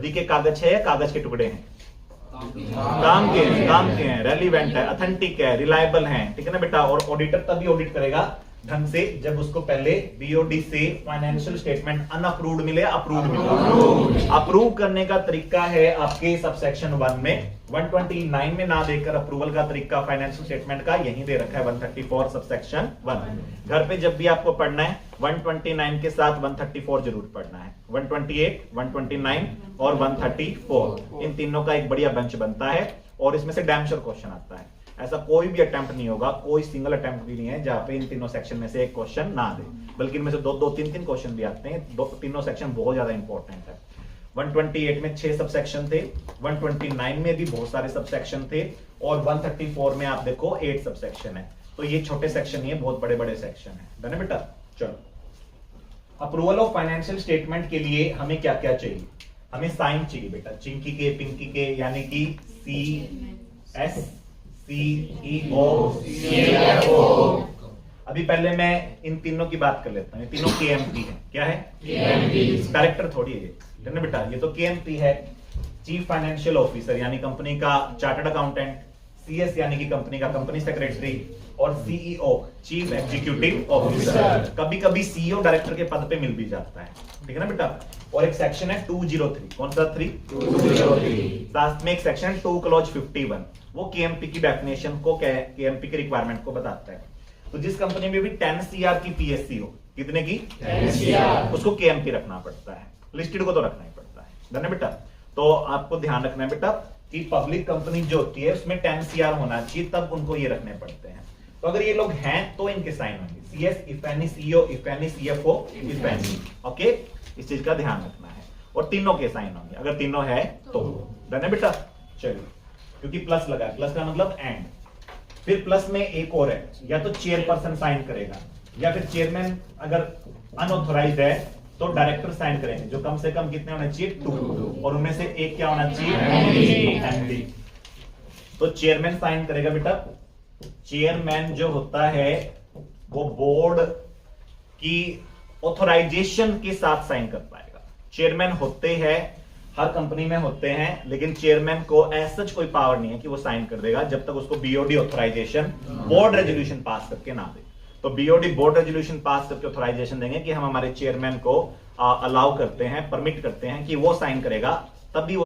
वर्दी के कागज है या कागज के टुकड़े हैं? काम के हैं, रेलिवेंट है, ऑथेंटिक है, रिलायबल है, ठीक है ना बेटा। और ऑडिटर तभी ऑडिट करेगा ढंग से जब उसको पहले बीओडी से फाइनेंशियल स्टेटमेंट अनअप्रूव्ड मिले, अप्रूव्ड मिले। अप्रूव करने का तरीका है आपके सबसेक्शन 1 में 129 में ना देकर अप्रूवल का तरीका फाइनेंशियल स्टेटमेंट का यहीं दे रखा है 134 सबसेक्शन 1। घर पे जब भी आपको पढ़ना है 129 के साथ 134 जरूर पढ़ना है। 128, 129 और 134 इन तीनों का एक बढ़िया बेंच बनता है और इसमें से डैम श्योर क्वेश्चन आता है। ऐसा कोई भी अटेम्प्ट नहीं होगा, कोई सिंगल अटेम्प्ट भी नहीं है जहां पे इन तीनों सेक्शन में से एक क्वेश्चन ना दे, बल्कि इनमें से दो तीन क्वेश्चन भी आते हैं। तीनों सेक्शन बहुत ज्यादा इंपॉर्टेंट है। 128 में 6 सबसेक्शन थे, 129 में भी बहुत सारे सबसेक्शन थे और 134 में आप देखो 8 सबसेक्शन है। तो ये छोटे सेक्शन नहीं है, बहुत बड़े बड़े सेक्शन है। डन है बेटा? चलो, अप्रूवल ऑफ फाइनेंशियल स्टेटमेंट के लिए हमें क्या क्या चाहिए? हमें साइन चाहिए बेटा, चिंकी के, पिंकी के, यानी कि CS, CEO, CFO। अभी पहले मैं इन तीनों की बात कर लेता हूं। तीनों KMP है। क्या है? कैरेक्टर थोड़ी है ये बेटा। ये तो KMP है, चीफ फाइनेंशियल ऑफिसर यानी कंपनी का चार्टर्ड अकाउंटेंट, CS यानी कि कंपनी का कंपनी सेक्रेटरी, और CEO चीफ एग्जीक्यूटिव ऑफिसर। कभी कभी CEO डायरेक्टर के पद पे मिल भी जाता है, ठीक है ना बेटा। और एक सेक्शन है 203। कौन सा 3? 203। साथ में एक सेक्शन है 2 क्लॉज 51, वो KMP की डेफिनेशन को, KMP के रिक्वायरमेंट को बताता है। तो जिस कंपनी में भी 10 CR की PSC हो, कितने की? 10 CR, उसको KMP रखना पड़ता है। लिस्टेड को तो रखना ही पड़ता है। धन्य बेटा। तो आपको ध्यान रखना है बेटा कि पब्लिक कंपनी जो होती है उसमें 10 CR होना चाहिए, तब उनको ये रखने पड़ते हैं। तो अगर ये लोग हैं तो इनके साइन होंगे, CS, if any, CEO, if any, CFO, if any। Okay, इस चीज का ध्यान रखना है। और तीनों के साइन होंगे, अगर तीनों है तो। डन है बेटा? चलिए, क्योंकि प्लस लगा है, प्लस का मतलब एंड। फिर प्लस में एक और है, या तो चेयरपर्सन साइन करेगा या फिर चेयरमैन अगर अनऑथोराइज्ड है तो डायरेक्टर साइन करेंगे, जो कम से कम कितने होने चाहिए? 2, और उनमें से एक क्या होना चाहिए? MD। तो चेयरमैन साइन करेगा बेटा। चेयरमैन जो होता है वो बोर्ड की ऑथराइजेशन के साथ साइन कर पाएगा। चेयरमैन होते हैं, हर कंपनी में होते हैं, लेकिन चेयरमैन को ऐसा कोई पावर नहीं है कि वो साइन कर देगा जब तक उसको BOD authorization, board resolution pass करके ना दे। तो BOD बोर्ड रेजोल्यूशन पास करके ऑथराइजेशन देंगे कि हम हमारे चेयरमैन को अलाउ करते हैं, परमिट करते हैं कि वो साइन करेगा, तभी वो